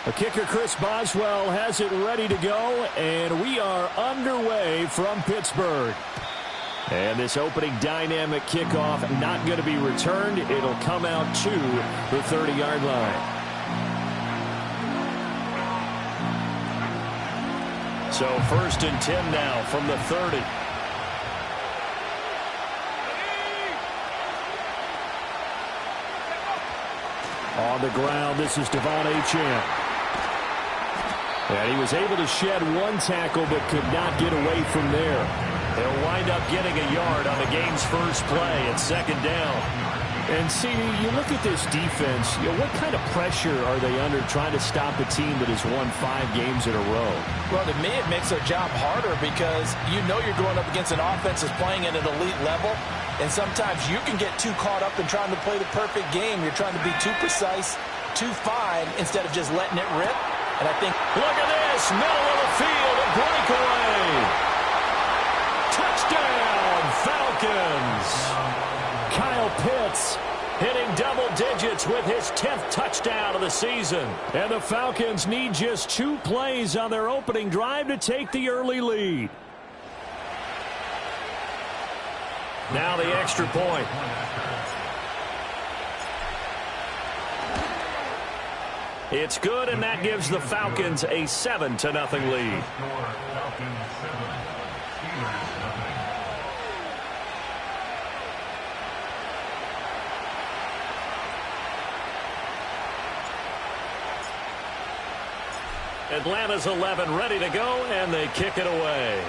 The kicker, Chris Boswell, has it ready to go, and we are underway from Pittsburgh. And this opening dynamic kickoff not going to be returned. It'll come out to the 30-yard line. So 1st and 10 now from the 30. On the ground, this is Devon Achane. And he was able to shed one tackle but could not get away from there. He'll wind up getting a yard on the game's first play at 2nd down. And see, you look at this defense, what kind of pressure are they under trying to stop a team that has won 5 games in a row? Well, to me, it makes their job harder because you're going up against an offense that's playing at an elite level. And sometimes you can get too caught up in trying to play the perfect game. You're trying to be too precise, too fine, instead of just letting it rip. And I think, look at this, middle of the field, a breakaway. Touchdown, Falcons. Kyle Pitts hitting double digits with his 10th touchdown of the season. And the Falcons need just 2 plays on their opening drive to take the early lead. Now the extra point. It's good, and that gives the Falcons a 7-0 lead. Atlanta's 11 ready to go, and they kick it away.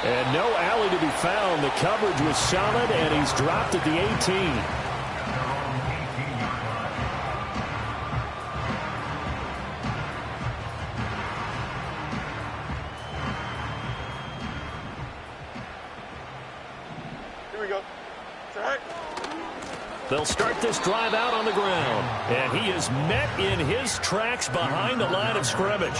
And no alley to be found. The coverage was solid, and he's dropped at the 18. Here we go. Track. They'll start this drive out on the ground, and he is met in his tracks behind the line of scrimmage.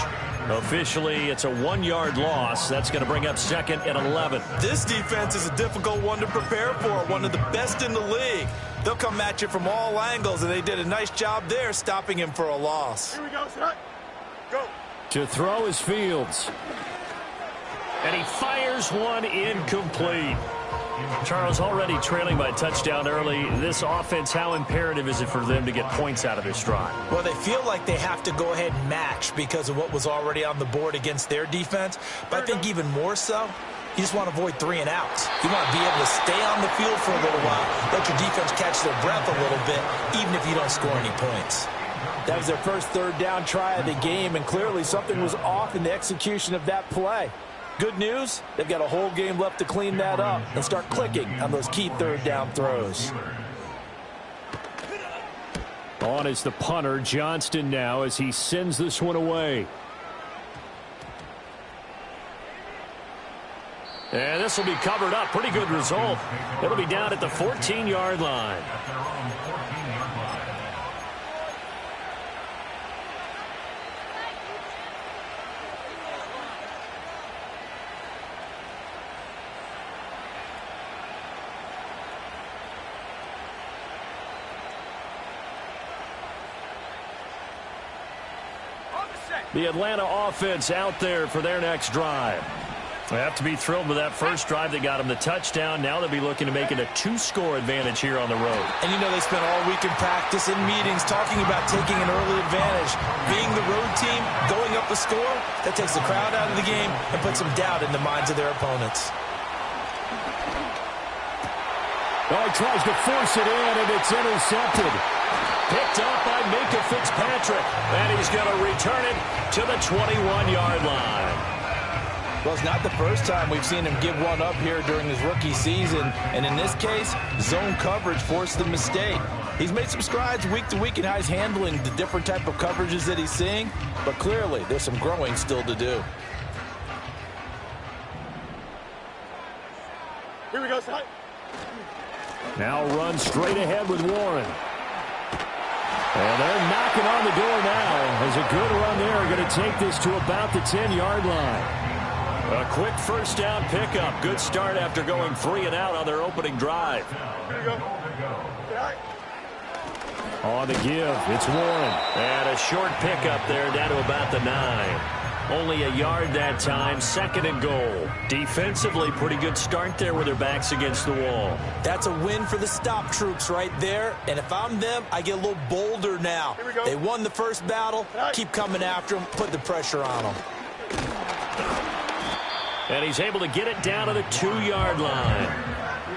Officially, it's a 1-yard loss. That's going to bring up 2nd and 11. This defense is a difficult one to prepare for, one of the best in the league. They'll come at you from all angles, and they did a nice job there stopping him for a loss. Here we go, set. Go. To throw is Fields. And he fires one incomplete. Charles, already trailing by a touchdown early. This offense, how imperative is it for them to get points out of this drive? Well, they feel like they have to go ahead and match because of what was already on the board against their defense. But I think even more so, you just want to avoid 3 and outs. You want to be able to stay on the field for a little while, let your defense catch their breath a little bit, even if you don't score any points. That was their first 3rd down try of the game, and clearly something was off in the execution of that play. Good news, they've got a whole game left to clean that up and start clicking on those key 3rd down throws. On is the punter, Johnston, now as he sends this one away. And this will be covered up. Pretty good result. It'll be down at the 14-yard line. The Atlanta offense out there for their next drive. They have to be thrilled with that first drive that got them the touchdown. Now they'll be looking to make it a 2-score advantage here on the road. And you know they spent all week in practice and meetings talking about taking an early advantage. Being the road team, going up a score, that takes the crowd out of the game and puts some doubt in the minds of their opponents. Oh, he tries to force it in, and it's intercepted. Picked up by Minka Fitzpatrick, and he's going to return it to the 21-yard line. Well, it's not the first time we've seen him give one up here during his rookie season, and in this case, zone coverage forced the mistake. He's made some strides week to week in how he's handling the different type of coverages that he's seeing, but clearly there's some growing still to do. Here we go, son. Now run straight ahead with Warren. And they're knocking on the door now. As a good run there, going to take this to about the 10-yard line. A quick first down pickup. Good start after going 3 and out on their opening drive. Here we go. On the give, it's Warren. And a short pickup there down to about the 9. Only a yard that time, 2nd and goal. Defensively, pretty good start there with their backs against the wall. That's a win for the stop troops right there. And if I'm them, I get a little bolder now. They won the first battle. Keep coming after them. Put the pressure on them. And he's able to get it down to the 2-yard line.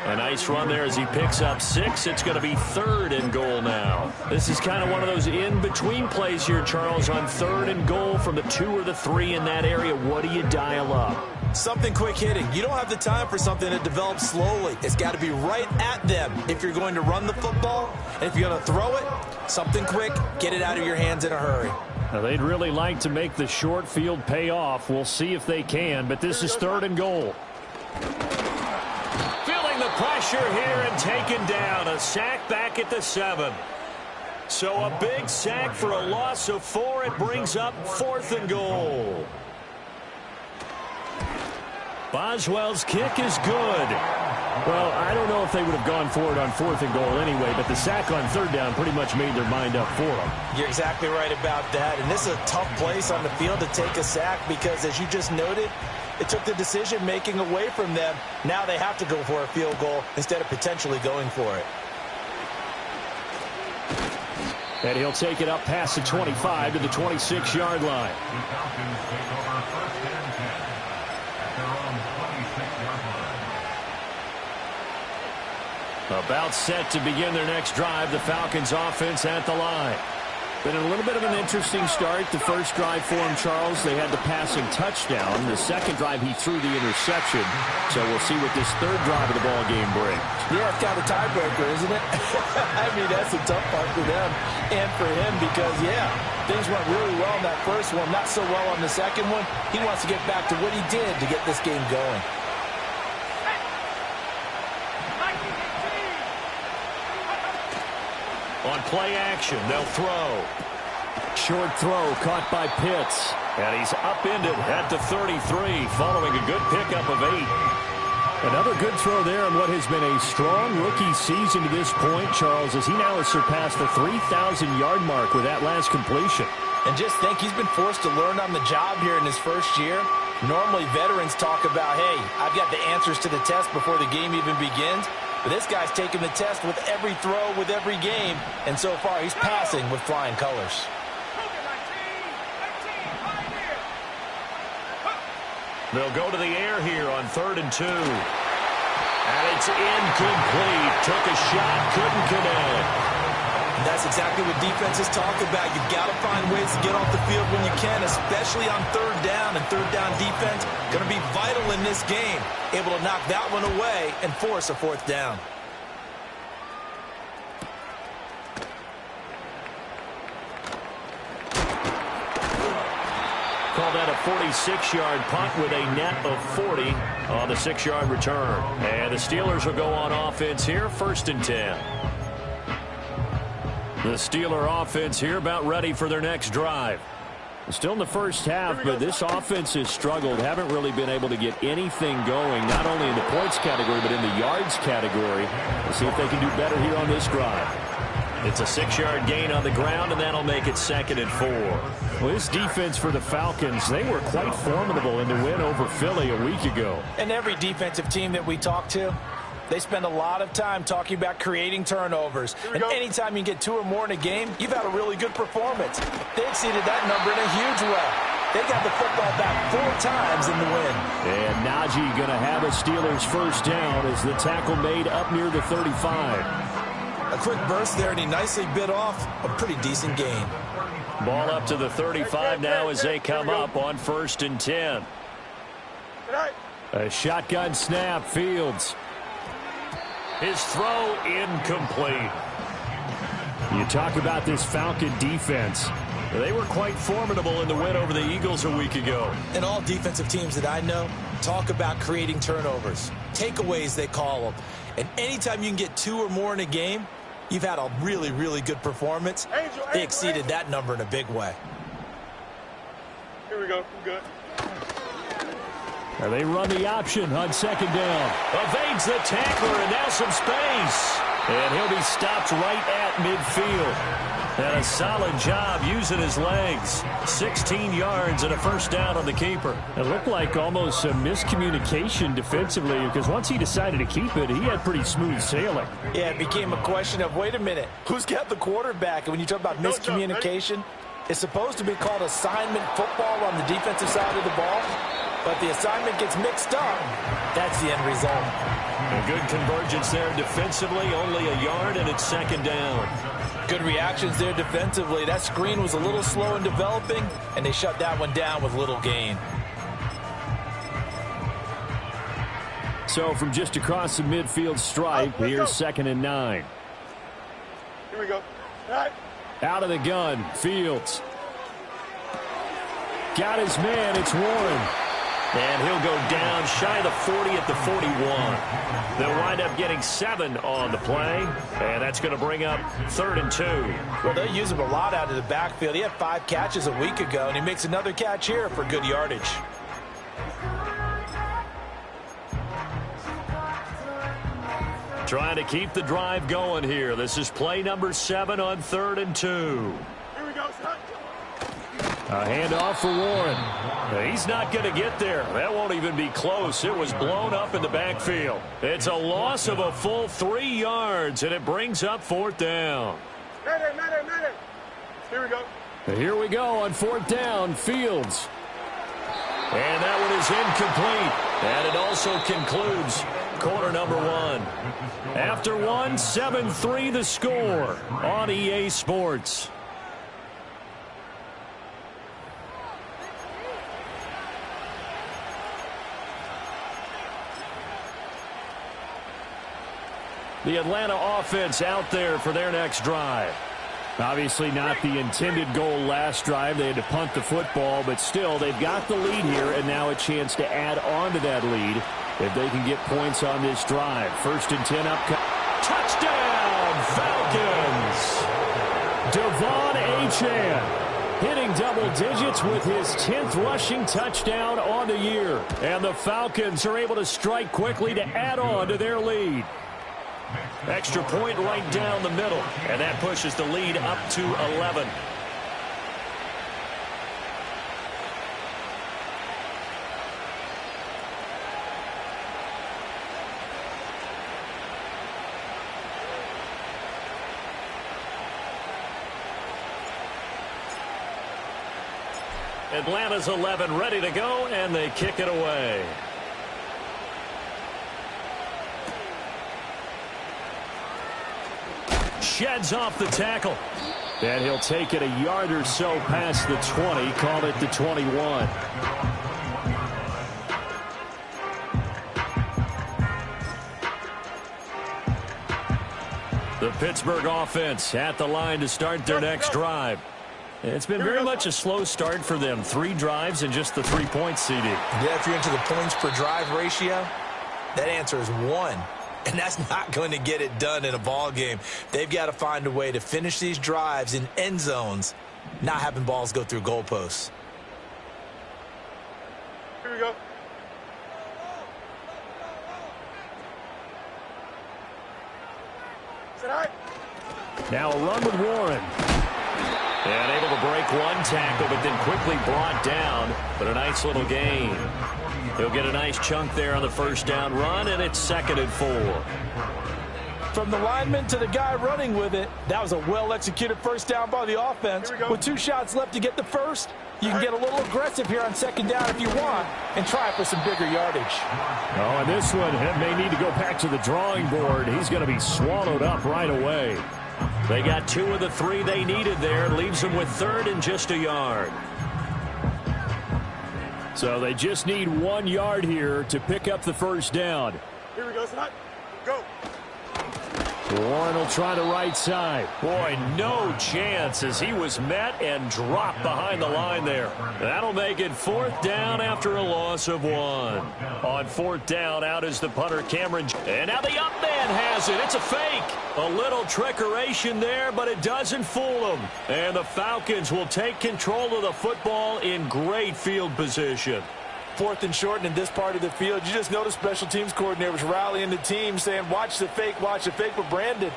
A nice run there as he picks up 6. It's going to be 3rd and goal now. This is kind of one of those in-between plays here, Charles, on 3rd and goal from the 2 or the 3 in that area. What do you dial up? Something quick hitting. You don't have the time for something that develops slowly. It's got to be right at them if you're going to run the football. And if you're going to throw it, something quick, get it out of your hands in a hurry. Now, they'd really like to make the short field pay off. We'll see if they can, but this is 3rd and goal. Feeling the pressure here and taken down. A sack back at the 7. So a big sack for a loss of 4. It brings up 4th and goal. Boswell's kick is good. Well, I don't know if they would have gone for it on 4th and goal anyway, but the sack on 3rd down pretty much made their mind up for them. You're exactly right about that. And this is a tough place on the field to take a sack because, as you just noted, it took the decision-making away from them. Now they have to go for a field goal instead of potentially going for it. And he'll take it up past the 25 to the 26-yard line. About set to begin their next drive. The Falcons offense at the line. Been a little bit of an interesting start. The first drive for him, Charles, they had the passing touchdown. The second drive, he threw the interception. So we'll see what this 3rd drive of the ball game brings. Yeah, it's kind of a tiebreaker, isn't it? I mean, that's a tough part for them and for him because, yeah, things went really well in that first one, not so well on the second one. He wants to get back to what he did to get this game going. On play action, they'll throw. Short throw caught by Pitts. And he's upended at the 33 following a good pickup of 8. Another good throw there on what has been a strong rookie season to this point, Charles, as he now has surpassed the 3,000-yard mark with that last completion. And just think, he's been forced to learn on the job here in his first year. Normally, veterans talk about, hey, I've got the answers to the test before the game even begins. But this guy's taking the test with every throw, with every game. And so far, he's passing with flying colors. They'll go to the air here on 3rd and 2. And it's incomplete. Took a shot, couldn't connect. That's exactly what defenses talk about. You've got to find ways to get off the field when you can, especially on 3rd down. And 3rd down defense going to be vital in this game. Able to knock that one away and force a 4th down. Call that a 46-yard punt with a net of 40 on the 6-yard return. And the Steelers will go on offense here, 1st and 10. The Steeler offense here about ready for their next drive. Still in the first half, but this offense has struggled. Haven't really been able to get anything going, not only in the points category, but in the yards category. We'll see if they can do better here on this drive. It's a 6-yard gain on the ground, and that'll make it 2nd and 4. Well, this defense for the Falcons, they were quite formidable in the win over Philly a week ago. And every defensive team that we talk to, they spend a lot of time talking about creating turnovers. And anytime you get 2 or more in a game, you've had a really good performance. They exceeded that number in a huge way. They got the football back 4 times in the win. And Najee going to have a Steelers first down as the tackle made up near the 35. A quick burst there, and he nicely bit off a pretty decent gain. Ball up to the 35 now as they come up on 1st and 10. A shotgun snap, Fields. His throw incomplete. You talk about this Falcon defense. They were quite formidable in the win over the Eagles a week ago. And all defensive teams that I know talk about creating turnovers. Takeaways, they call them. And anytime you can get 2 or more in a game, you've had a really, really good performance. They exceeded that number in a big way. Here we go. Good. And they run the option on second down. Evades the tackler, and now some space. And he'll be stopped right at midfield. And a solid job using his legs. 16 yards and a first down on the keeper. It looked like almost a miscommunication defensively, because once he decided to keep it, he had pretty smooth sailing. Yeah, it became a question of, wait a minute, who's got the quarterback? And when you talk about miscommunication, it's supposed to be called assignment football on the defensive side of the ball. But the assignment gets mixed up. That's the end result. A good convergence there defensively, only a yard, and it's second down. Good reactions there defensively. That screen was a little slow in developing, and they shut that one down with little gain. So from just across the midfield stripe, here's 2nd and 9. Here we go. All right. Out of the gun, Fields. Got his man, it's Warren. And he'll go down shy of the 40 at the 41. They'll wind up getting 7 on the play, and that's going to bring up 3rd and 2. Well, they use him a lot out of the backfield. He had 5 catches a week ago, and he makes another catch here for good yardage. Trying to keep the drive going here. This is play number 7 on 3rd and 2. Here we go, son. A handoff for Warren. He's not going to get there. That won't even be close. It was blown up in the backfield. It's a loss of a full 3 yards, and it brings up 4th down. Mayday. Here we go. Here we go on 4th down, Fields. And that one is incomplete. And it also concludes quarter number 1. After 1, 7-3 the score on EA Sports. The Atlanta offense out there for their next drive. Obviously not the intended goal last drive. They had to punt the football, but still they've got the lead here, and now a chance to add on to that lead if they can get points on this drive. 1st and 10 up. Touchdown, Falcons! Devon Achane hitting double digits with his 10th rushing touchdown on the year. And the Falcons are able to strike quickly to add on to their lead. Extra point right down the middle, and that pushes the lead up to 11. Atlanta's 11 ready to go, and they kick it away. Sheds off the tackle. And he'll take it a yard or so past the 20, call it the 21. The Pittsburgh offense at the line to start their next drive. It's been very much a slow start for them. 3 drives and just the 3 points, CD. Yeah, if you're into the points per drive ratio, that answer is 1. And that's not going to get it done in a ball game. They've got to find a way to finish these drives in end zones, not having balls go through goalposts. Here we go. Sit high. Now a run with Warren. And able to break 1 tackle, but then quickly brought down. But a nice little gain. He'll get a nice chunk there on the 1st down run, and it's 2nd and 4. From the lineman to the guy running with it, that was a well-executed 1st down by the offense. With 2 shots left to get the 1st, you can get a little aggressive here on 2nd down if you want and try for some bigger yardage. Oh, and this one may need to go back to the drawing board. He's going to be swallowed up right away. They got 2 of the 3 they needed there. Leaves them with 3rd and just a yard. So they just need 1 yard here to pick up the 1st down. Here we go, son. Go. Warren will try the right side. Boy, no chance as he was met and dropped behind the line there. That'll make it 4th down after a loss of 1. On 4th down, out is the punter, Cameron. And now the up man has it. It's a fake. A little trickeration there, but it doesn't fool them. And the Falcons will take control of the football in great field position. 4th and short in this part of the field, you just notice special teams coordinators rallying the team saying, watch the fake, but Brandon,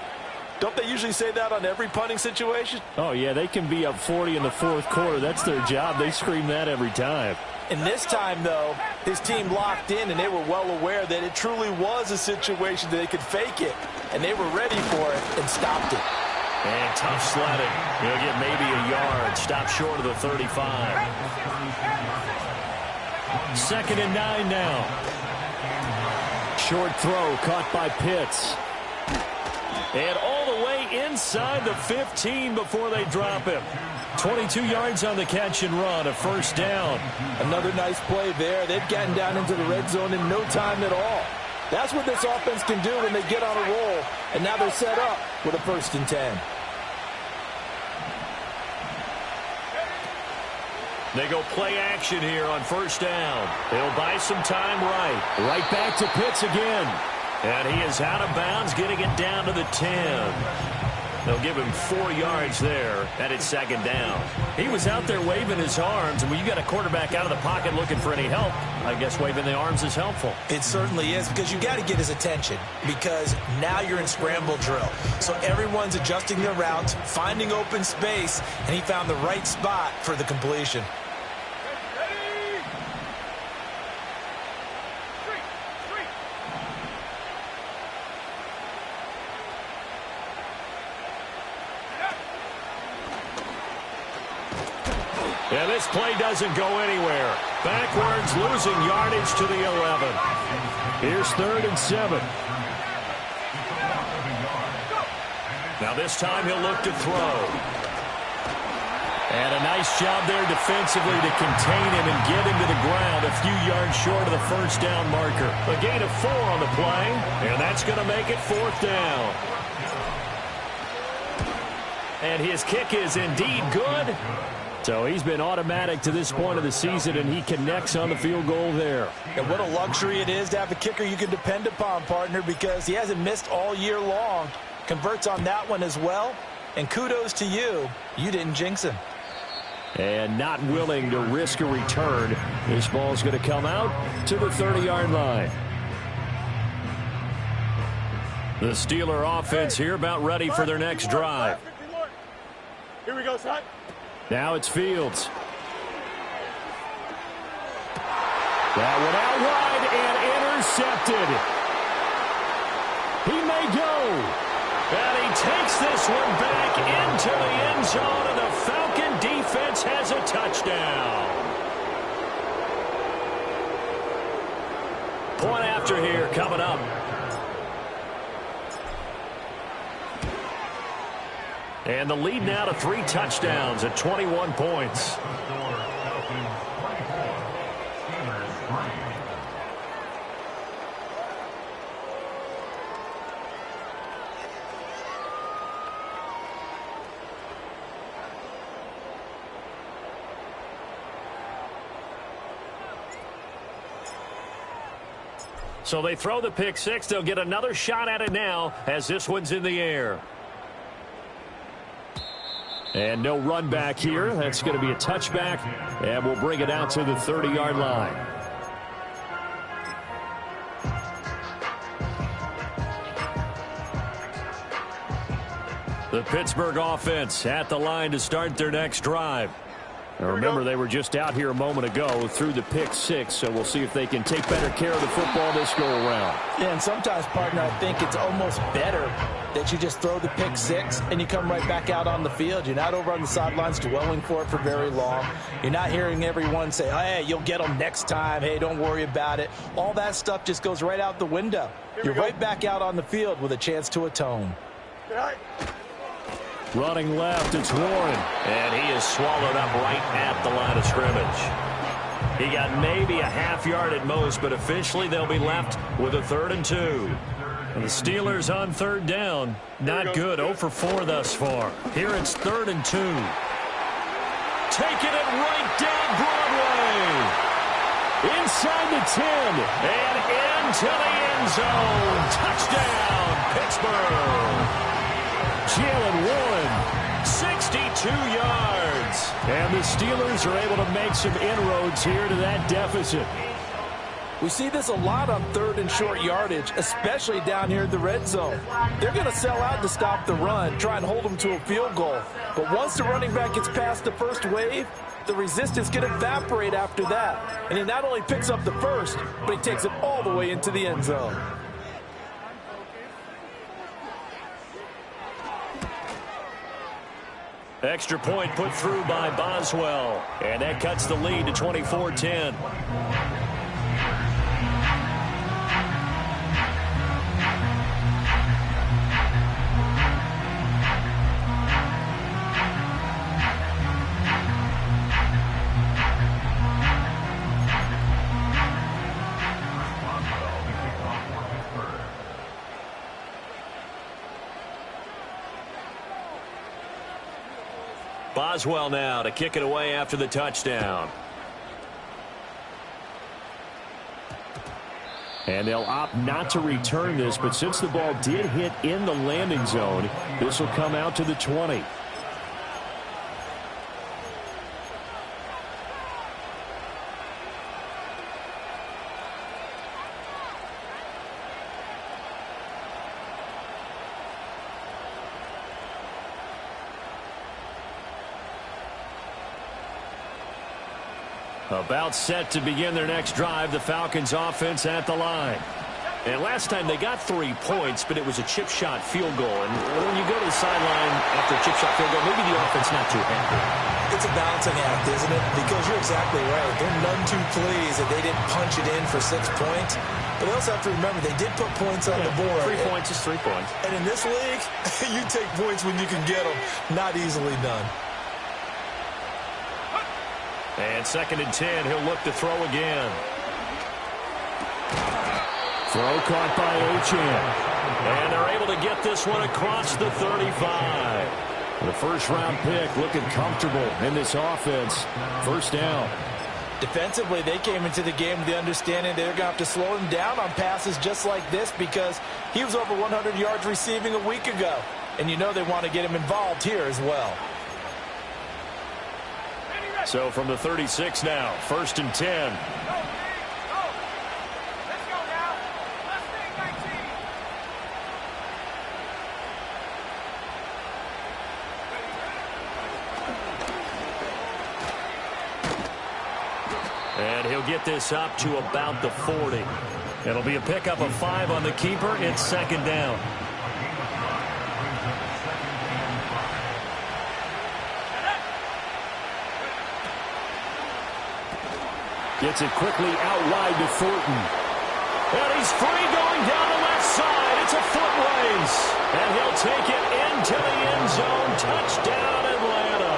don't they usually say that on every punting situation? Oh, yeah, they can be up 40 in the 4th quarter. That's their job. They scream that every time. And this time, though, his team locked in, and they were well aware that it truly was a situation that they could fake it, and they were ready for it and stopped it. And tough sledding. He'll get maybe a yard. Stop short of the 35. 2nd and 9 now. Short throw caught by Pitts. And all the way inside the 15 before they drop him. 22 yards on the catch and run, a 1st down. Another nice play there. They've gotten down into the red zone in no time at all. That's what this offense can do when they get on a roll. And now they're set up with a 1st and 10. They go play action here on 1st down. They'll buy some time right back to Pitts again. And he is out of bounds, getting it down to the 10. They'll give him 4 yards there, and it's 2nd down. He was out there waving his arms, and when you got a quarterback out of the pocket looking for any help, I guess waving the arms is helpful. It certainly is, because you got to get his attention, because now you're in scramble drill. So everyone's adjusting their routes, finding open space, and he found the right spot for the completion. Yeah, this play doesn't go anywhere. Backwards, losing yardage to the 11. Here's 3rd and 7. Now this time he'll look to throw. And a nice job there defensively to contain him and get him to the ground a few yards short of the 1st down marker. A gain of 4 on the play, and that's going to make it 4th down. And his kick is indeed good. So he's been automatic to this point of the season, and he connects on the field goal there. And what a luxury it is to have a kicker you can depend upon, partner, because he hasn't missed all year long. Converts on that one as well. And kudos to you. You didn't jinx him. And not willing to risk a return. This ball's going to come out to the 30-yard line. The Steeler offense here about ready for their next drive. Here we go, son. Now it's Fields. That one out wide and intercepted. He may go. And he takes this one back into the end zone, and the Falcon defense has a touchdown. Point after here coming up. And the lead now to 3 touchdowns at 21 points. So they throw the pick 6. They'll get another shot at it now as this one's in the air. And no run back here. That's going to be a touchback, and we'll bring it out to the 30-yard line. The Pittsburgh offense at the line to start their next drive. Now remember, they were just out here a moment ago through the pick 6, so we'll see if they can take better care of the football this go-around. Yeah, and sometimes, partner, I think it's almost better that you just throw the pick 6 and you come right back out on the field. You're not over on the sidelines dwelling for it for very long. You're not hearing everyone say, hey, you'll get them next time. Hey, don't worry about it. All that stuff just goes right out the window. You're right back out on the field with a chance to atone. Running left, it's Warren. And he is swallowed up right at the line of scrimmage. He got maybe a half yard at most, but officially they'll be left with a 3rd and 2. And the Steelers on 3rd down. Not good. 0 for 4 thus far. Here it's 3rd and 2. Taking it right down Broadway. Inside the 10. And into the end zone. Touchdown, Pittsburgh. Jalen Warren, 62 yards. And the Steelers are able to make some inroads here to that deficit. We see this a lot on third and short yardage, especially down here in the red zone. They're going to sell out to stop the run, try and hold them to a field goal. But once the running back gets past the first wave, the resistance can evaporate after that. And he not only picks up the first, but he takes it all the way into the end zone. Extra point put through by Boswell. And that cuts the lead to 24-10. Boswell now to kick it away after the touchdown. And they'll opt not to return this, but since the ball did hit in the landing zone, this will come out to the 20. About set to begin their next drive, the Falcons offense at the line. And last time they got 3 points, but it was a chip shot field goal. And when you go to the sideline after a chip shot field goal, maybe the offense not too happy. It's a balancing act, isn't it? Because you're exactly right. They're none too pleased that they didn't punch it in for 6 points. But they also have to remember they did put points on the board. 3 points is 3 points. And in this league, you take points when you can get them. Not easily done. And 2nd and 10, he'll look to throw again. Throw caught by Achane. And they're able to get this one across the 35. The first-round pick looking comfortable in this offense. First down. Defensively, they came into the game with the understanding they're going to have to slow him down on passes just like this because he was over 100 yards receiving a week ago. And you know they want to get him involved here as well. So from the 36 now, 1st and 10. And he'll get this up to about the 40. It'll be a pickup of 5 on the keeper. It's 2nd down. Gets it quickly out wide to Thornton. And he's free going down the left side. It's a foot race. And he'll take it into the end zone. Touchdown, Atlanta.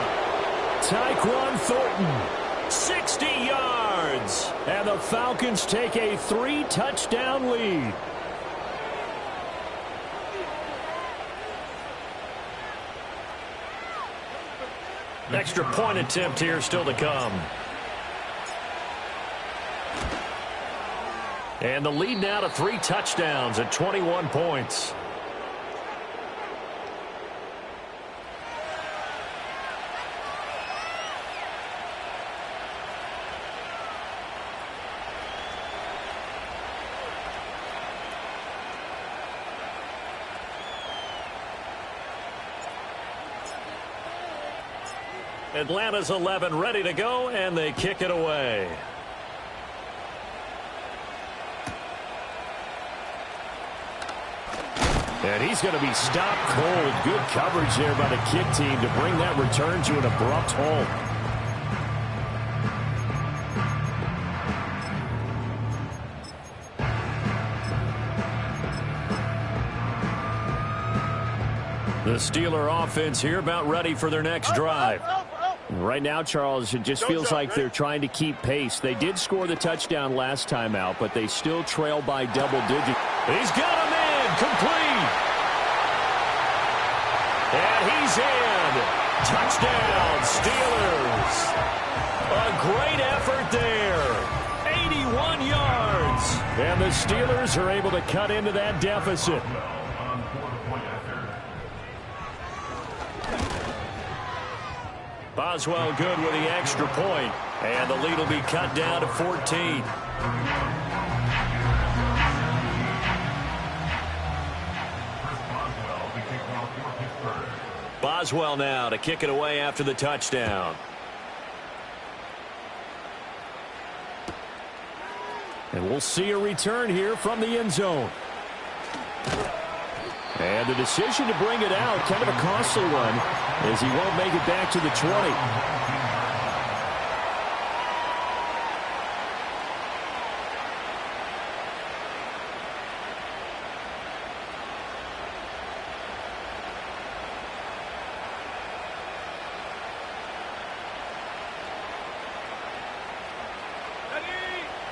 Tyquan Thornton, 60 yards. And the Falcons take a 3-touchdown lead. Extra point attempt here still to come. And the lead now to 3 touchdowns at 21 points. Atlanta's 11 ready to go, and they kick it away. And he's going to be stopped cold. Good coverage there by the kick team to bring that return to an abrupt halt. The Steeler offense here about ready for their next drive. Right now, Charles, it just feels like they're trying to keep pace. They did score the touchdown last time out, but they still trail by double digits. He's got him in, complete. And he's in. Touchdown, Steelers. A great effort there. 81 yards. And the Steelers are able to cut into that deficit. Boswell good with the extra point, and the lead will be cut down to 14. Boswell now to kick it away after the touchdown. And we'll see a return here from the end zone. And the decision to bring it out, kind of a costly one, as he won't make it back to the 20.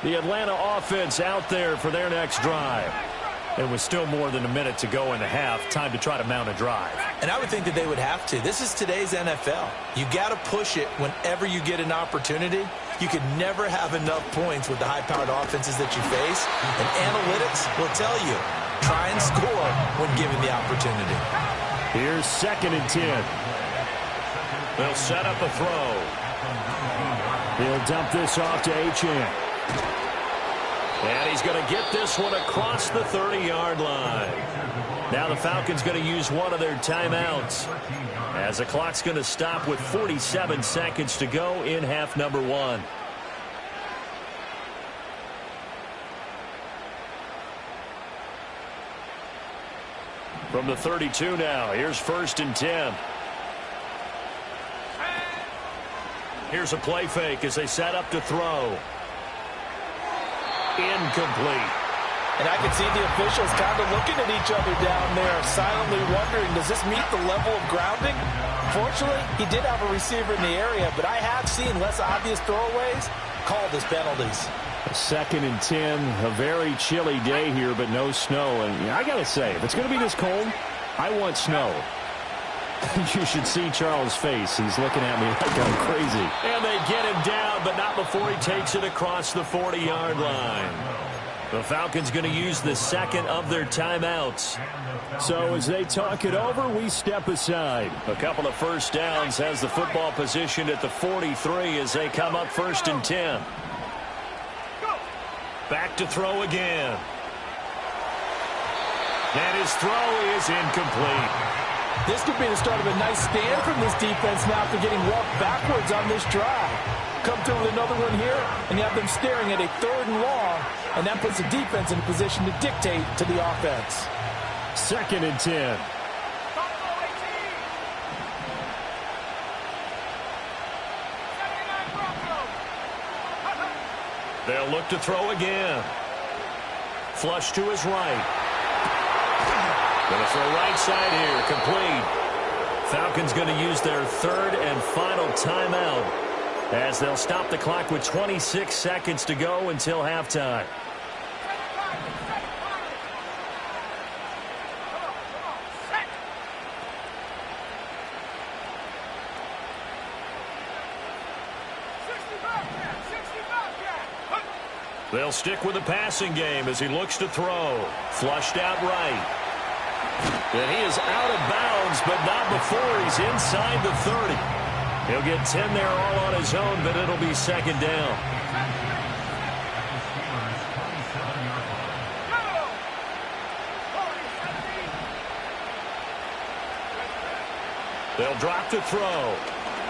The Atlanta offense out there for their next drive. It was still more than a minute to go in the half. Time to try to mount a drive. And I would think that they would have to. This is today's NFL. You got to push it whenever you get an opportunity. You could never have enough points with the high-powered offenses that you face. And analytics will tell you, try and score when given the opportunity. Here's 2nd and 10. They'll set up a throw. He'll dump this off to Achane. And he's going to get this one across the 30-yard line. Now the Falcons going to use one of their timeouts, as the clock's going to stop with 47 seconds to go in half number 1. From the 32 now, here's 1st and 10. Here's a play fake as they set up to throw. Incomplete. And I can see the officials kind of looking at each other down there, silently wondering, does this meet the level of grounding? Fortunately, he did have a receiver in the area, but I have seen less obvious throwaways called as penalties. 2nd and 10, a very chilly day here, but no snow. And I got to say, if it's going to be this cold, I want snow. You should see Charles' face. He's looking at me like I'm crazy. And they get him down, but not before he takes it across the 40-yard line. The Falcons going to use the 2nd of their timeouts. So as they talk it over, we step aside. A couple of first downs, has the football positioned at the 43 as they come up 1st and 10. Back to throw again. And his throw is incomplete. This could be the start of a nice stand from this defense now after getting walked backwards on this drive. Come through with another one here, and you have them staring at a 3rd and long, and that puts the defense in a position to dictate to the offense. 2nd and 10. They'll look to throw again. Flush to his right. Going to throw right side here, complete. Falcons going to use their 3rd and final timeout as they'll stop the clock with 26 seconds to go until halftime. They'll stick with the passing game as he looks to throw. Flushed out right. And he is out of bounds, but not before he's inside the 30. He'll get 10 there all on his own, but it'll be 2nd down. They'll drop to throw.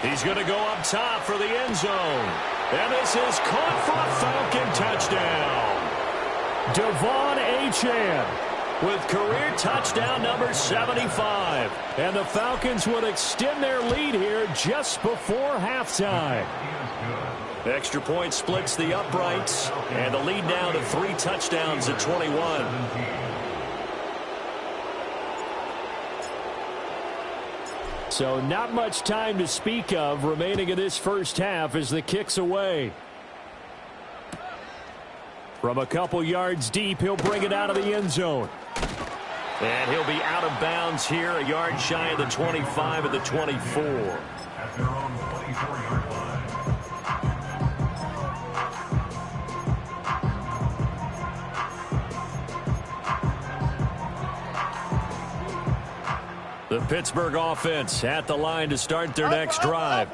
He's going to go up top for the end zone. And this is caught for a Falcon touchdown. Devon Achane with career touchdown number 75. And the Falcons would extend their lead here just before halftime. Extra point splits the uprights, and the lead now to 3 touchdowns at 21. So not much time to speak of remaining in this first half as the kick's away. From a couple yards deep, he'll bring it out of the end zone. And he'll be out of bounds here, a yard shy of the 25 at the 24. At their own 24-yard line. The Pittsburgh offense at the line to start their next drive.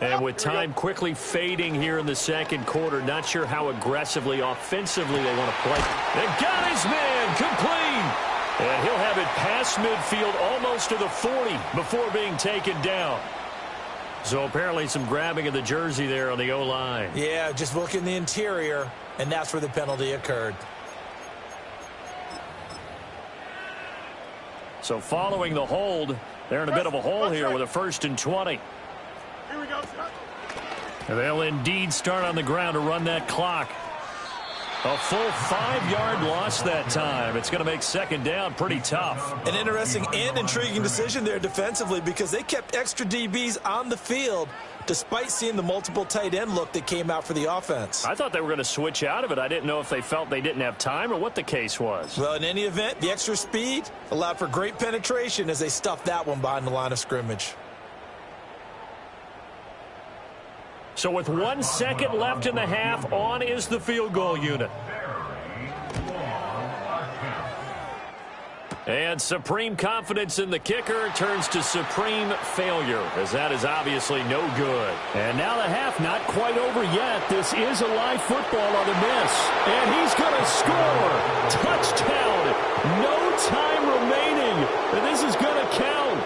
And with time quickly fading here in the second quarter, not sure how aggressively, offensively they want to play. They got his man complete. And he'll have it past midfield almost to the 40 before being taken down. So apparently some grabbing of the jersey there on the O-line. Yeah, just look in the interior, and that's where the penalty occurred. So following the hold, they're in a bit of a hole here with a 1st and 20. Here we go, son. And they'll indeed start on the ground to run that clock. A full 5-yard loss that time. It's going to make 2nd down pretty tough. An interesting and intriguing decision there defensively because they kept extra DBs on the field despite seeing the multiple tight end look that came out for the offense. I thought they were going to switch out of it. I didn't know if they felt they didn't have time or what the case was. Well, in any event, the extra speed allowed for great penetration as they stuffed that one behind the line of scrimmage. So with 1 second left in the half, on is the field goal unit. And supreme confidence in the kicker turns to supreme failure, as that is obviously no good. And now the half not quite over yet. This is a live football on the miss. And he's going to score. Touchdown. No time remaining. And this is going to count.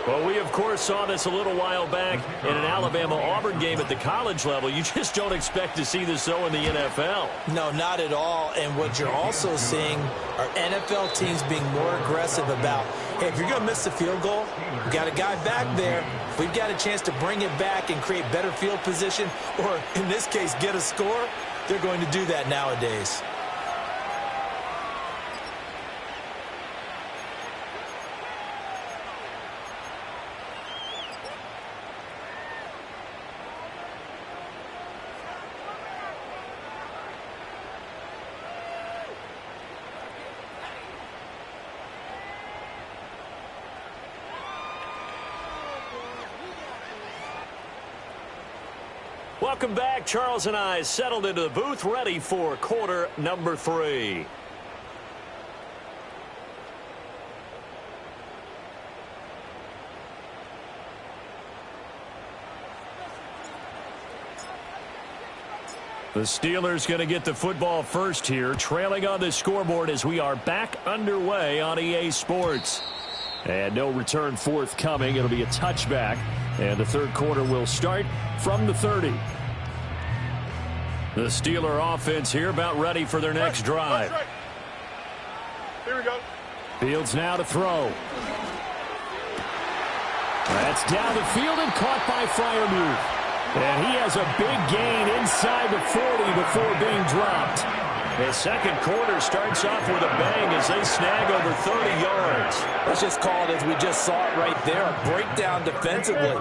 Well, we, of course, saw this a little while back in an Alabama-Auburn game at the college level. You just don't expect to see this so in the NFL. No, not at all. And what you're also seeing are NFL teams being more aggressive about, hey, if you're going to miss the field goal, we got a guy back there. If we've got a chance to bring it back and create better field position, or in this case, get a score, they're going to do that nowadays. Welcome back. Charles and I settled into the booth, ready for quarter number 3. The Steelers going to get the football first here, trailing on the scoreboard as we are back underway on EA Sports. And no return forthcoming. It'll be a touchback. And the third quarter will start from the 30. The Steeler offense here about ready for their next drive. Here we go. Fields now to throw. That's down the field and caught by Freiermuth. And he has a big gain inside the 40 before being dropped. The second quarter starts off with a bang as they snag over 30 yards. Let's just call it as we just saw it right there, a breakdown defensively.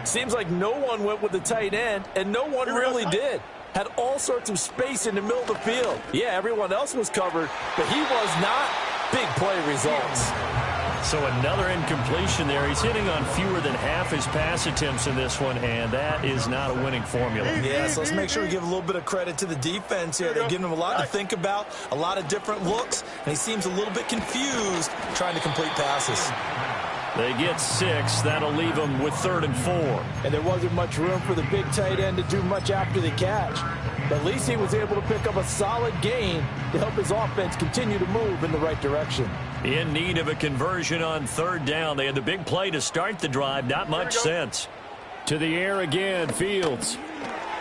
Seems like no one went with the tight end, and no one really did. Had all sorts of space in the middle of the field. Yeah, everyone else was covered, but he was not. Big play results. So another incompletion there. He's hitting on fewer than half his pass attempts in this one, and that is not a winning formula. Yeah, so let's make sure we give a little bit of credit to the defense here. They're giving him a lot to think about, a lot of different looks, and he seems a little bit confused trying to complete passes. They get 6. That'll leave them with 3rd and 4. And there wasn't much room for the big tight end to do much after the catch. But at least he was able to pick up a solid gain to help his offense continue to move in the right direction. In need of a conversion on 3rd down. They had the big play to start the drive. Not much sense. To the air again, Fields.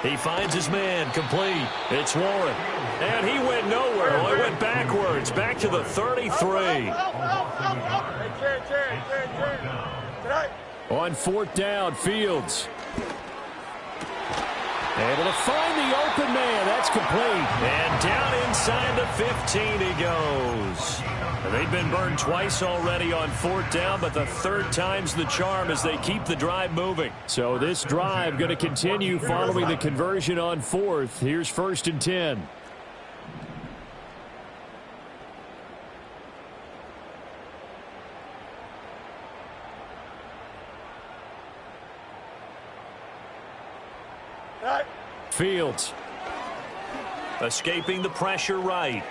He finds his man, complete. It's Warren. And he went nowhere. Well, he went backwards, back to the 33. On 4th down, Fields. Able to find the open man. That's complete. And down inside the 15 he goes. They've been burned twice already on 4th down, but the 3rd time's the charm as they keep the drive moving. So this drive going to continue following the conversion on 4th. Here's 1st and 10. Fields escaping the pressure right.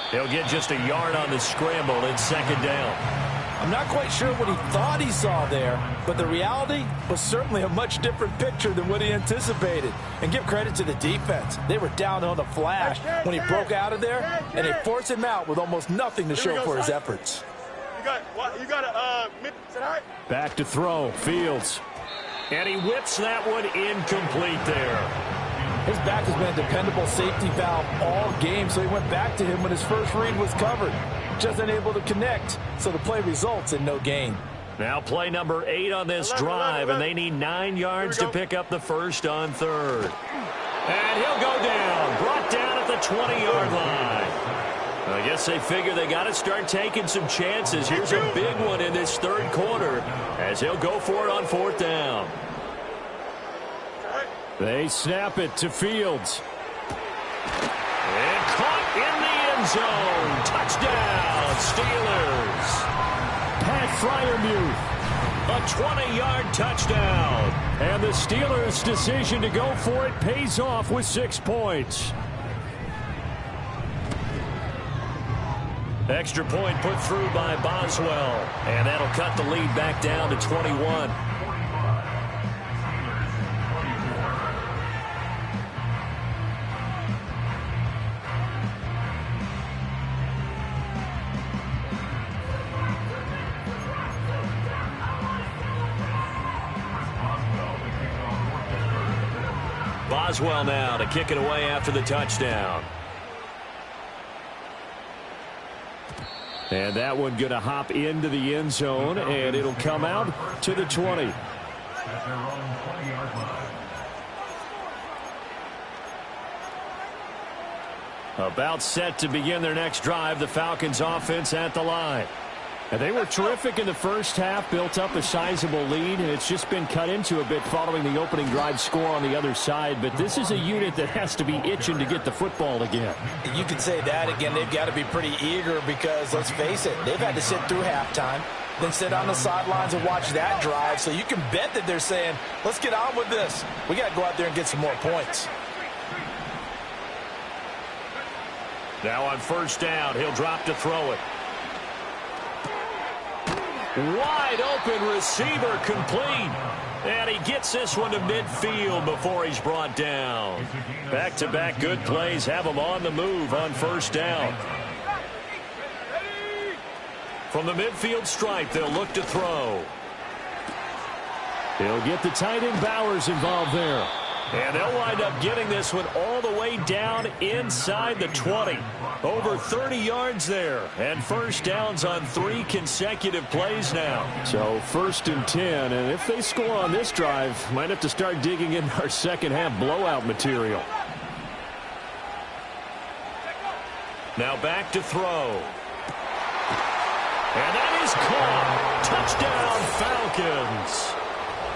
He'll get just a yard on the scramble. It's 2nd down. I'm not quite sure what he thought he saw there, but the reality was certainly a much different picture than what he anticipated. And give credit to the defense. They were down on the flash when he broke out of there, and they forced him out with almost nothing to show for his efforts. You got a back to throw, Fields. And he whips that one incomplete there. His back has been a dependable safety valve all game, so he went back to him when his first read was covered. Just unable to connect, so the play results in no gain. Now play number 8 on this drive, and they need 9 yards to pick up the first on third. And he'll go down, brought down at the 20-yard line. I guess they figure they got to start taking some chances. Here's a big one in this third quarter as he'll go for it on fourth down. They snap it to Fields. And caught in the end zone. Touchdown, Steelers. Pat Freiermuth, a 20-yard touchdown. And the Steelers' decision to go for it pays off with 6 points. Extra point put through by Boswell. And that'll cut the lead back down to 21. Boswell now to kick it away after the touchdown. And that one going to hop into the end zone, and it'll come out to the 20. About set to begin their next drive, the Falcons offense at the line. And they were terrific in the first half, built up a sizable lead, and it's just been cut into a bit following the opening drive score on the other side. But this is a unit that has to be itching to get the football again. You could say that again. They've got to be pretty eager because, let's face it, they've had to sit through halftime, then sit on the sidelines and watch that drive. So you can bet that they're saying, let's get on with this. We got to go out there and get some more points. Now on first down, he'll drop to throw it. Wide open receiver complete. And he gets this one to midfield before he's brought down. Back-to-back good plays have him on the move on first down. From the midfield stripe, they'll look to throw. He'll get the tight end Bowers involved there. And they'll wind up getting this one all the way down inside the 20. Over 30 yards there. And first downs on 3 consecutive plays now. So first and 10. And if they score on this drive, might have to start digging in our second half blowout material. Now back to throw. And that is caught. Touchdown, Falcons.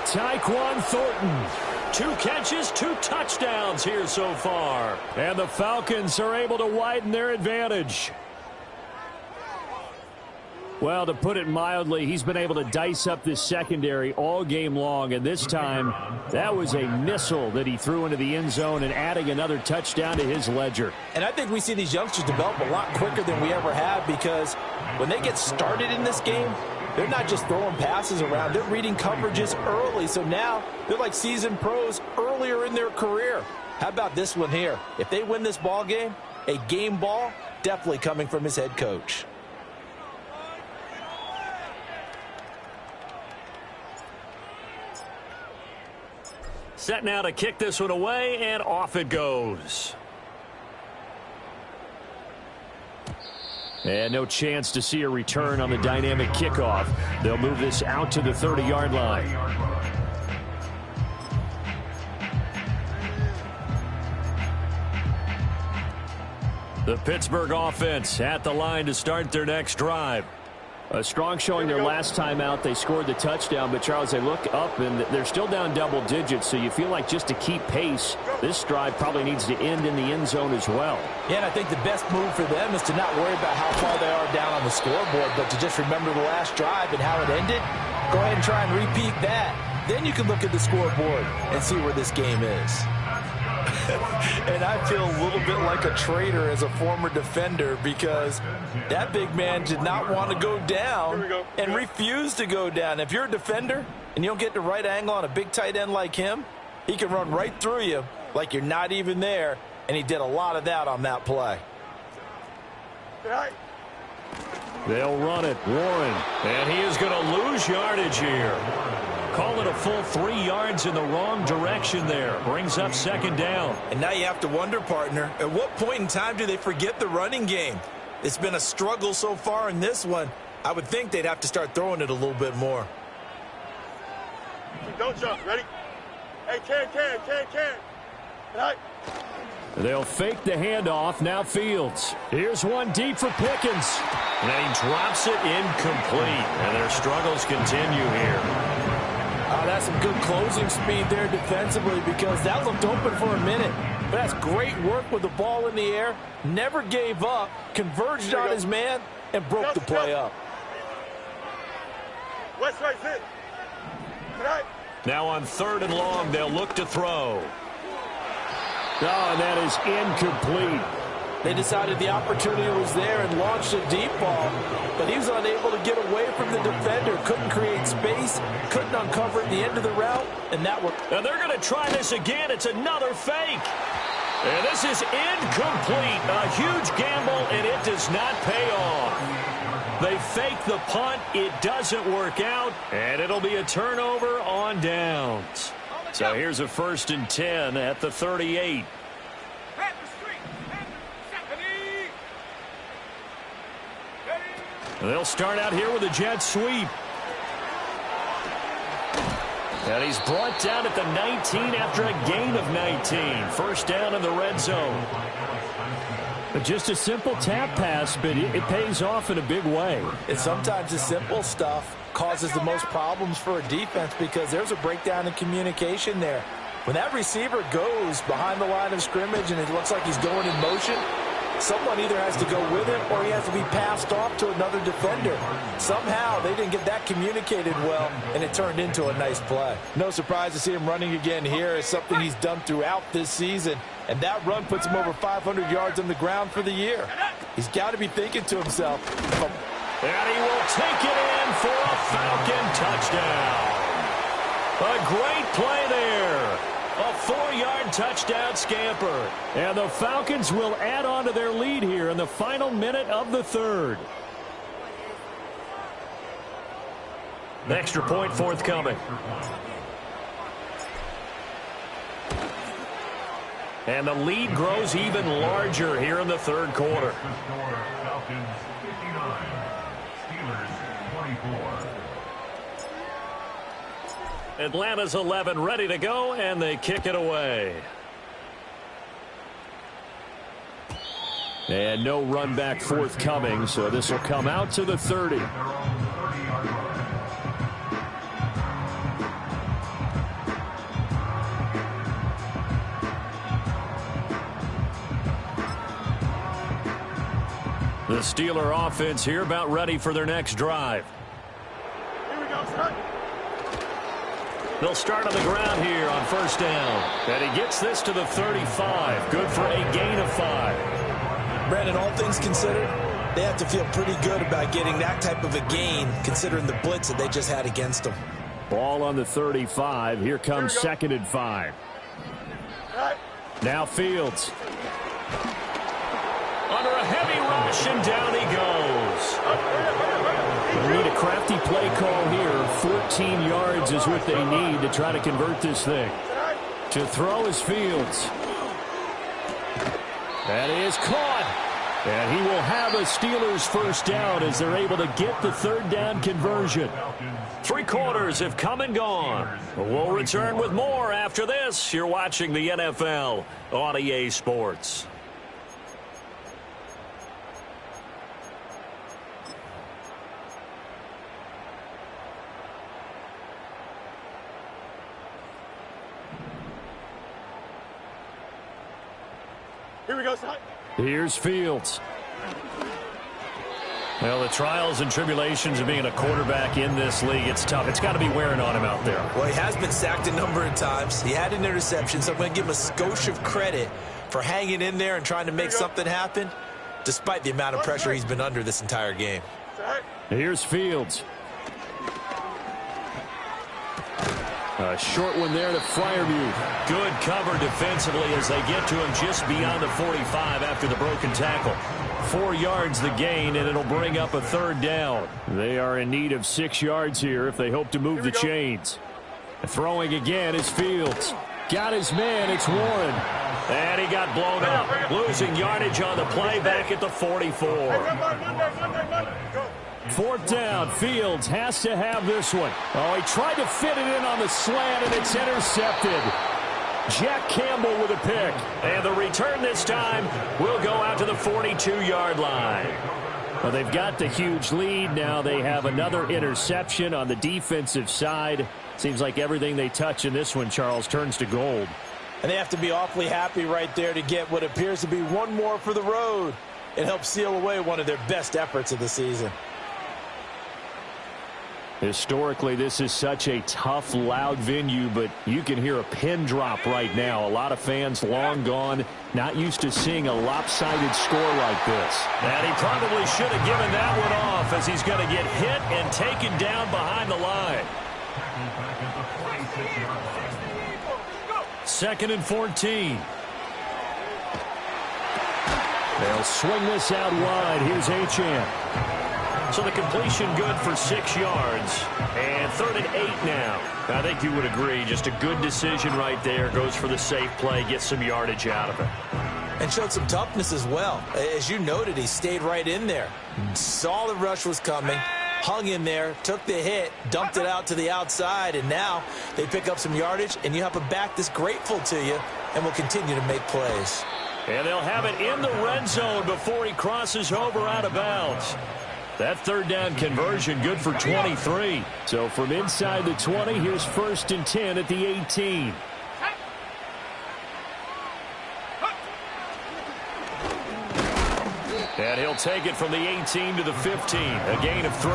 Tyquan Thornton. 2 catches, 2 touchdowns here so far. And the Falcons are able to widen their advantage. Well, to put it mildly, he's been able to dice up this secondary all game long. And this time, that was a missile that he threw into the end zone and adding another touchdown to his ledger. And I think we see these youngsters develop a lot quicker than we ever have because when they get started in this game, they're not just throwing passes around. They're reading coverages early. So now they're like seasoned pros earlier in their career. How about this one here? If they win this ball game, a game ball definitely coming from his head coach. Set now to kick this one away, and off it goes. And no chance to see a return on the dynamic kickoff. They'll move this out to the 30-yard line. The Pittsburgh offense at the line to start their next drive. A strong showing their last time out. They scored the touchdown, but Charles, they look up and they're still down double digits, so you feel like just to keep pace, this drive probably needs to end in the end zone as well. Yeah, and I think the best move for them is to not worry about how far they are down on the scoreboard, but to just remember the last drive and how it ended. Go ahead and try and repeat that. Then you can look at the scoreboard and see where this game is. And I feel a little bit like a traitor as a former defender because that big man did not want to go down and refused to go down. If you're a defender and you don't get the right angle on a big tight end like him, he can run right through you like you're not even there, and he did a lot of that on that play. They'll run it. Warren. And he is going to lose yardage here. Call it a full 3 yards in the wrong direction there. Brings up second down. And now you have to wonder, partner, at what point in time do they forget the running game? It's been a struggle so far in this one. I would think they'd have to start throwing it a little bit more. Don't jump. Ready? Hey, can. Right. They'll fake the handoff. Now Fields. Here's one deep for Pickens. And then he drops it incomplete. And their struggles continue here. That's some good closing speed there defensively because that looked open for a minute. But that's great work with the ball in the air. Never gave up, converged on his man, and broke the play up. West right, sit. Right. Now on 3rd and long, they'll look to throw. Oh, and that is incomplete. They decided the opportunity was there and launched a deep ball, but he was unable to get away from the defender. Couldn't create space, couldn't uncover at the end of the route, and that was... And they're going to try this again. It's another fake. And this is incomplete. A huge gamble, and it does not pay off. They fake the punt. It doesn't work out, and it'll be a turnover on downs. So here's a 1st and 10 at the 38. They'll start out here with a jet sweep. And he's brought down at the 19 after a gain of 19. 1st down in the red zone. But just a simple tap pass, but it pays off in a big way. And sometimes the simple stuff causes the most problems for a defense because there's a breakdown in communication there. When that receiver goes behind the line of scrimmage and it looks like he's going in motion, someone either has to go with him or he has to be passed off to another defender. Somehow they didn't get that communicated well, and it turned into a nice play. No surprise to see him running again here. It's something he's done throughout this season, and that run puts him over 500 yards on the ground for the year. He's got to be thinking to himself. And he will take it in for a Falcon touchdown. A great play there. A 4-yard touchdown scamper. And the Falcons will add on to their lead here in the final minute of the 3rd. The extra point forthcoming. And the lead grows even larger here in the 3rd quarter. Falcons 59, Steelers 24. Atlanta's 11 ready to go, and they kick it away. And no run back forthcoming, so this will come out to the 30. The Steeler offense here about ready for their next drive. Here we go, son. They'll start on the ground here on 1st down. And he gets this to the 35. Good for a gain of 5. Brandon, all things considered, they have to feel pretty good about getting that type of a gain considering the blitz that they just had against them. Ball on the 35. Here comes 2nd and 5. Right. Now Fields. Under a heavy rush, and down he goes. They need a crafty play call here. 14 yards is what they need to try to convert this thing. To throw is Fields. That is caught. And he will have a Steelers 1st down as they're able to get the 3rd down conversion. 3 quarters have come and gone. We'll return with more after this. You're watching the NFL on EA Sports. Here we go, son. Here's Fields. Well, the trials and tribulations of being a quarterback in this league, it's tough. It's got to be wearing on him out there. Well, he has been sacked a number of times. He had an interception, so I'm going to give him a skosh of credit for hanging in there and trying to make something happen, despite the amount of pressure he's been under this entire game. Here's Fields. A short one there to Fryermuth. Good cover defensively as they get to him just beyond the 45 after the broken tackle. 4 yards the gain, and it'll bring up a third down. They are in need of 6 yards here if they hope to move the chains. Throwing again is Fields. Got his man, it's Warren. And he got blown up. Losing yardage on the play back at the 44. Fourth down, Fields has to have this one. Oh, he tried to fit it in on the slant, and it's intercepted. Jack Campbell with a pick. And the return this time will go out to the 42-yard line. Well, they've got the huge lead. Now they have another interception on the defensive side. Seems like everything they touch in this one, Charles, turns to gold. And they have to be awfully happy right there to get what appears to be one more for the road. It helps seal away one of their best efforts of the season. Historically, this is such a tough, loud venue, but you can hear a pin drop right now. A lot of fans long gone, not used to seeing a lopsided score like this. And he probably should have given that one off as he's going to get hit and taken down behind the line. 2nd and 14. They'll swing this out wide. Here's Achane. So the completion good for 6 yards. And 3rd and 8 now. I think you would agree, just a good decision right there. Goes for the safe play, gets some yardage out of it. And showed some toughness as well. As you noted, he stayed right in there. Saw the rush was coming, hung in there, took the hit, dumped it out to the outside, and now they pick up some yardage, and you have a back that's grateful to you and will continue to make plays. And they'll have it in the red zone before he crosses over out of bounds. That 3rd down conversion good for 23. So from inside the 20, here's 1st and 10 at the 18. And he'll take it from the 18 to the 15, a gain of 3.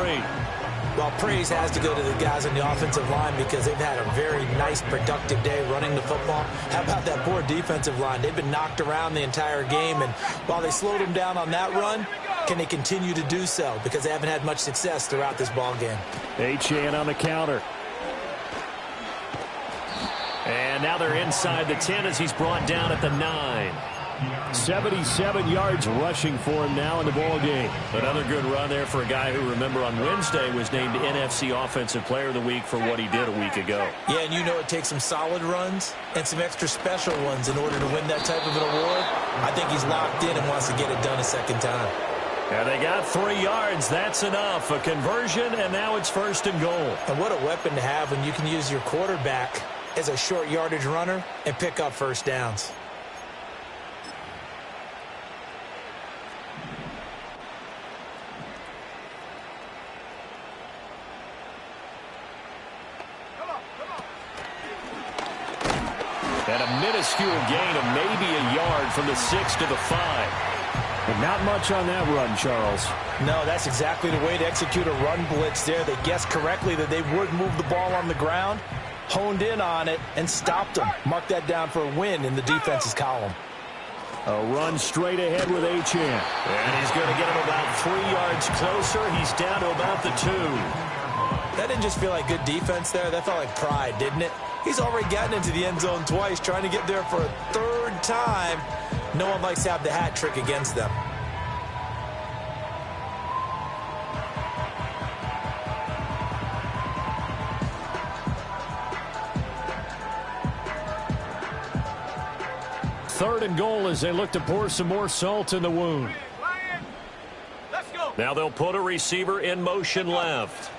Well, praise has to go to the guys on the offensive line because they've had a very nice, productive day running the football. How about that poor defensive line? They've been knocked around the entire game, and while they slowed them down on that run, can they continue to do so? Because they haven't had much success throughout this ball game. Achane on the counter. And now they're inside the 10 as he's brought down at the 9. 77 yards rushing for him now in the ball game. Another good run there for a guy who, remember, on Wednesday was named NFC Offensive Player of the Week for what he did a week ago. Yeah, and you know it takes some solid runs and some extra special ones in order to win that type of an award. I think he's locked in and wants to get it done a second time. And they got 3 yards. That's enough. A conversion, and now it's 1st and goal. And what a weapon to have when you can use your quarterback as a short yardage runner and pick up 1st downs. And a minuscule gain of maybe a yard from the 6 to the 5. And not much on that run, Charles. No, that's exactly the way to execute a run blitz there. They guessed correctly that they would move the ball on the ground, honed in on it, and stopped them. Mark that down for a win in the defense's column. A run straight ahead with Achane. And he's going to get him about 3 yards closer. He's down to about the 2. That didn't just feel like good defense there. That felt like pride, didn't it? He's already gotten into the end zone twice, trying to get there for a 3rd time. No one likes to have the hat trick against them. Third and goal as they look to pour some more salt in the wound. Now they'll put a receiver in motion left.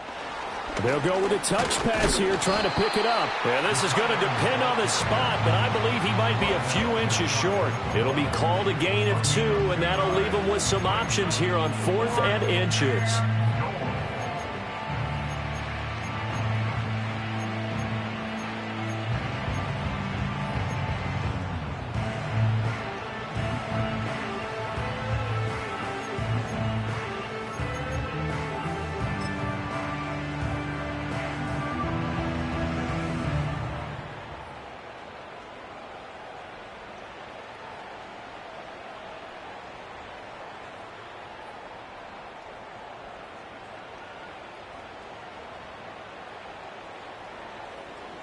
They'll go with a touch pass here, trying to pick it up. And this is going to depend on the spot, but I believe he might be a few inches short. It'll be called a gain of 2, and that'll leave him with some options here on 4th and inches.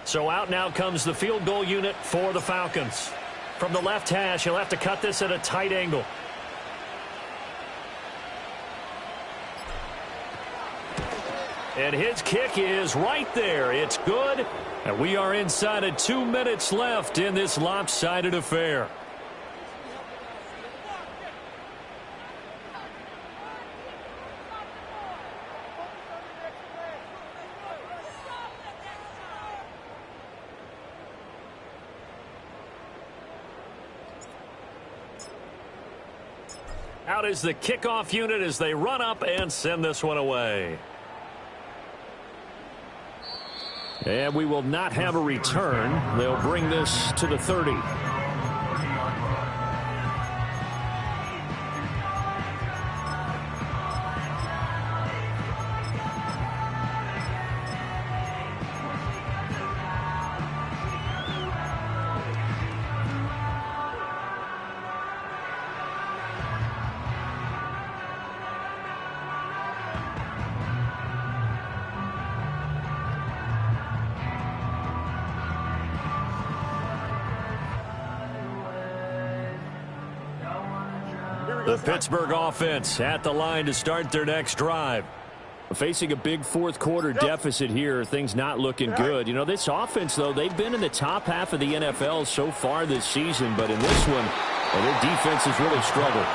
So out now comes the field goal unit for the Falcons. From the left hash, he'll have to cut this at a tight angle. And his kick is right there. It's good. And we are inside of 2 minutes left in this lopsided affair. Out is the kickoff unit as they run up and send this one away. And we will not have a return. They'll bring this to the 30. The Pittsburgh offense at the line to start their next drive. Facing a big fourth quarter deficit here, things not looking good. You know, this offense, though, they've been in the top half of the NFL so far this season, but in this one, well, their defense has really struggled.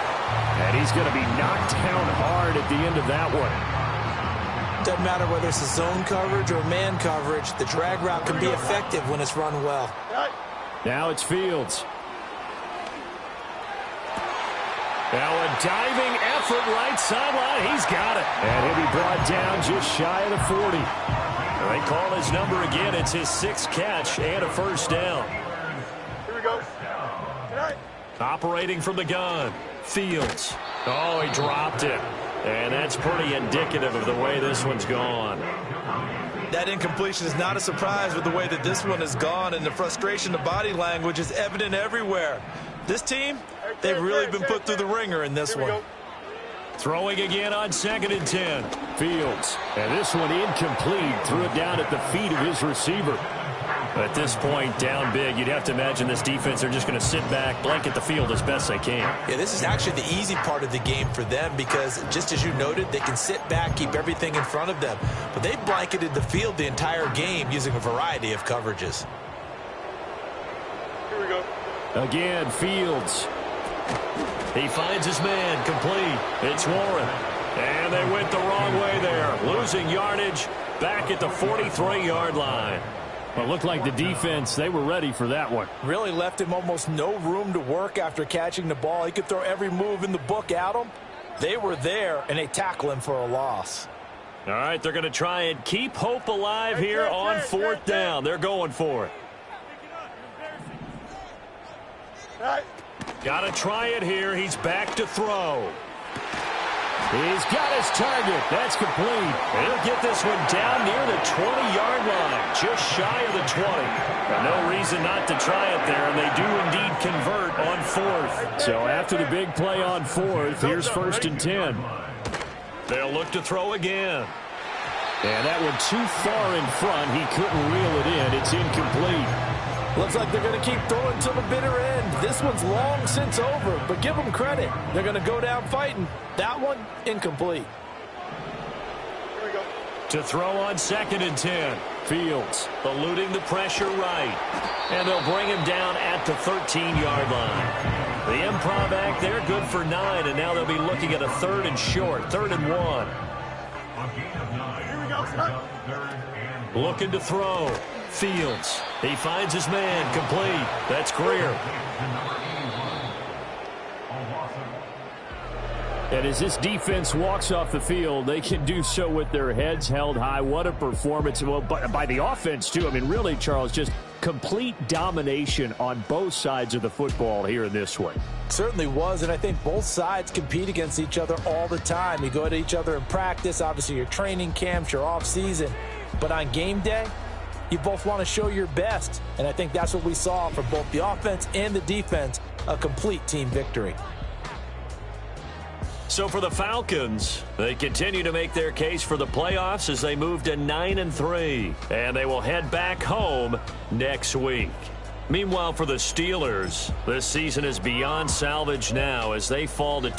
And he's going to be knocked down hard at the end of that one. Doesn't matter whether it's a zone coverage or man coverage, the drag route can be effective when it's run well. Now it's Fields. Now a diving effort right sideline. He's got it. And he'll be brought down just shy of the 40. They call his number again. It's his 6th catch and a first down. Here we go. Operating from the gun. Fields. Oh, he dropped it. And that's pretty indicative of the way this one's gone. That incompletion is not a surprise with the way that this one has gone, and the frustration, the body language is evident everywhere. This team, they've really been put through the ringer in this one. Throwing again on 2nd and 10. Fields. And this one incomplete. Threw it down at the feet of his receiver. At this point, down big, you'd have to imagine this defense, they're just going to sit back, blanket the field as best they can. Yeah, this is actually the easy part of the game for them because, just as you noted, they can sit back, keep everything in front of them. But they blanketed the field the entire game using a variety of coverages. Here we go. Again, Fields. He finds his man, complete. It's Warren. And they went the wrong way there. Losing yardage back at the 43-yard line. Well, it looked like the defense, they were ready for that one. Really left him almost no room to work after catching the ball. He could throw every move in the book at him. They were there, and they tackle him for a loss. All right, they're going to try and keep hope alive here on 4th down. They're going for it. Got to try it here. He's back to throw. He's got his target. That's complete. And he'll get this one down near the 20-yard line, just shy of the 20. No reason not to try it there, and they do indeed convert on 4th. So after the big play on 4th, here's 1st and 10. They'll look to throw again. And that one too far in front. He couldn't reel it in. It's incomplete. Looks like they're going to keep throwing to the bitter end. This one's long since over, but give them credit. They're going to go down fighting. That one, incomplete. Here we go. To throw on 2nd and 10. Fields eluding the pressure right. And they'll bring him down at the 13-yard line. The improv act there, good for 9, and now they'll be looking at a 3rd and short, 3rd and 1. Here we go. Looking to throw. Fields. He finds his man, complete. That's Greer. And as this defense walks off the field, they can do so with their heads held high. What a performance. Well, by the offense, too. I mean, really, Charles, just complete domination on both sides of the football here in this one. Certainly was, and I think both sides compete against each other all the time. You go at each other in practice, obviously your training camps, your off-season. But on game day, you both want to show your best, and I think that's what we saw from both the offense and the defense, a complete team victory. So for the Falcons, they continue to make their case for the playoffs as they move to 9-3. And they will head back home next week. Meanwhile, for the Steelers, this season is beyond salvage now as they fall to 2.